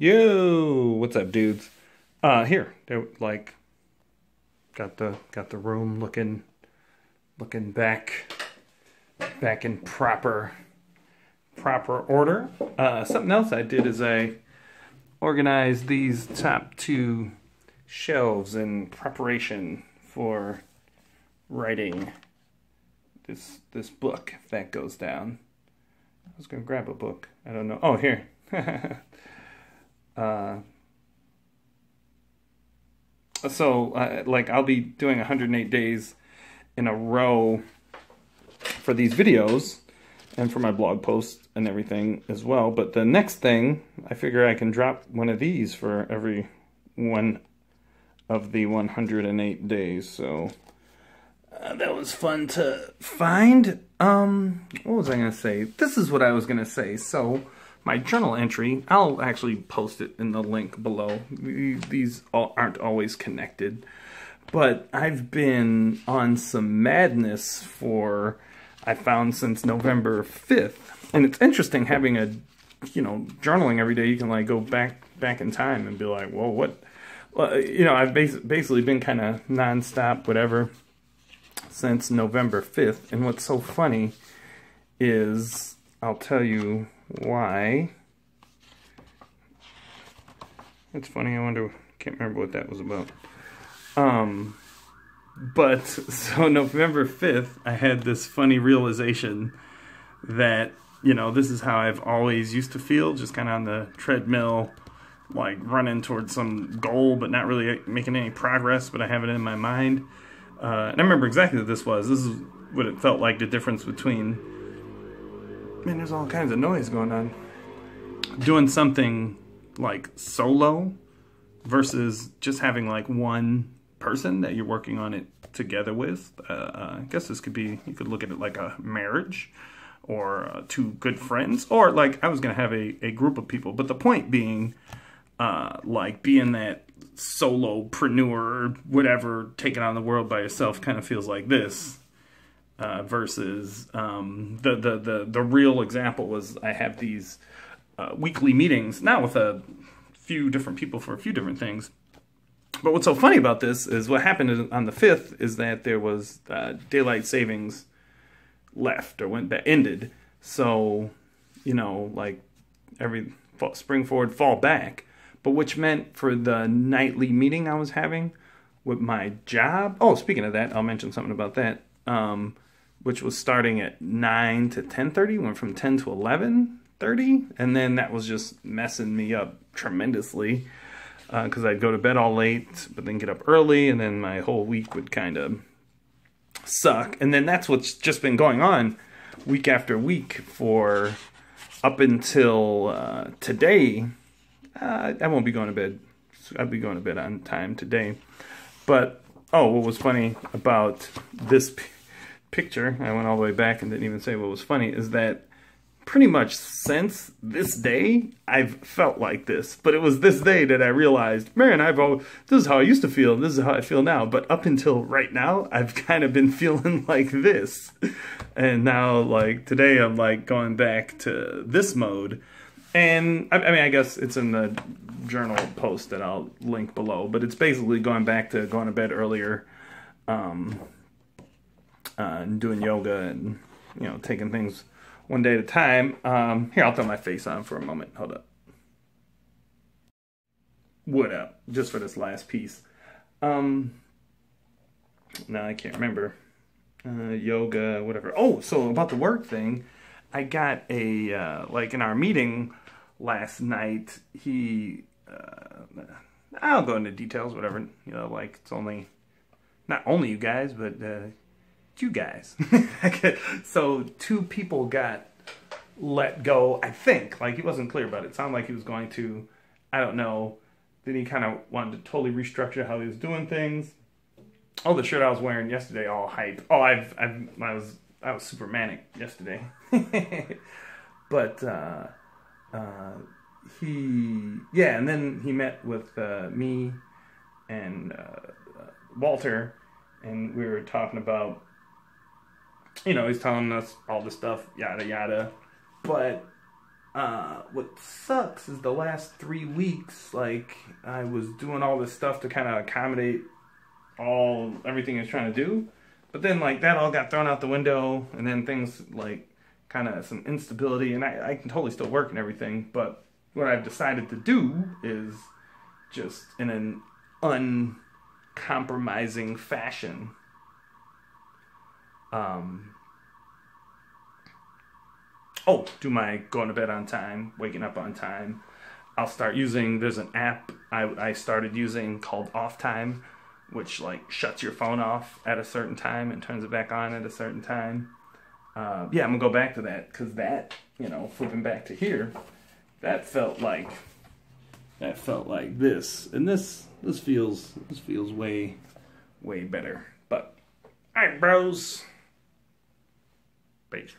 Yo, what's up, dudes? Here, they're like got the room looking back in proper order. Something else I did is I organized these top two shelves in preparation for writing this book if that goes down. I was gonna grab a book. I don't know. Oh, here. Like I'll be doing 108 days in a row for these videos and for my blog posts and everything as well. But the next thing, I figure I can drop one of these for every one of the 108 days. So that was fun to find. What was I going to say? This is what I was going to say. So my journal entry, I'll actually post it in the link below. These aren't always connected. But I've been on some madness I found since November 5th. And it's interesting having journaling every day. You can like go back in time and be like, whoa, what? Well, I've basically been kind of nonstop, whatever, since November 5th. And what's so funny is, I'll tell you why. It's funny, can't remember what that was about. But so November 5th, I had this funny realization that, this is how I've always used to feel, just kind of on the treadmill, like running towards some goal, but not really making any progress, but I have it in my mind. And I remember exactly what this was. This is what it felt like, the difference between, man, there's all kinds of noise going on, doing something like solo versus just having like one person that you're working on it together with. I guess you could look at it like a marriage or two good friends, or like I was going to have a group of people. But the point being, like being that solopreneur, whatever, taking on the world by yourself kind of feels like this. Versus the real example was I have these weekly meetings now with a few different people for a few different things. But what's so funny about this is what happened on the 5th is that there was daylight savings left or ended. So, like every spring forward, fall back. But which meant for the nightly meeting I was having with my job. Oh, speaking of that, I'll mention something about that. Which was starting at 9 to 10:30, went from 10 to 11:30, and then that was just messing me up tremendously because I'd go to bed all late, but then get up early, and then my whole week would kind of suck. And then that's what's just been going on week after week for up until today. I won't be going to bed. I'll be going to bed on time today. But, what was funny about this picture, I went all the way back and didn't even say what was funny, is that pretty much since this day, I've felt like this. But it was this day that I realized, man, this is how I used to feel, this is how I feel now. But up until right now, I've kind of been feeling like this. And now, like, today, I'm, like, going back to this mode. And, I guess it's in the journal post that I'll link below. But it's basically going back to going to bed earlier, and doing yoga and, taking things one day at a time. Here, I'll throw my face on for a moment. Hold up. What up? Just for this last piece. No, I can't remember. Yoga, whatever. Oh, so about the work thing, I got like in our meeting last night, I'll go into details, whatever. Like it's not only you guys, but you guys. So 2 people got let go, I think. Like, he wasn't clear about it. It sounded like he was going to, I don't know. Then he kind of wanted to totally restructure how he was doing things. Oh, the shirt I was wearing yesterday, all hype. Oh, I was super manic yesterday. But and then he met with me and Walter, and we were talking about, he's telling us all this stuff, yada yada. But What sucks is the last 3 weeks, like, I was doing all this stuff to kind of accommodate everything I was trying to do. But then, like, that all got thrown out the window, and then things, like, kind of some instability, and I can totally still work and everything, but what I've decided to do is just in an uncompromising fashion, do my going to bed on time, waking up on time. I'll start using, there's an app I started using called Off Time, which like shuts your phone off at a certain time and turns it back on at a certain time. I'm gonna go back to that, because that, flipping back to here, that felt like this, and this feels way better. But all right, bros. Peace.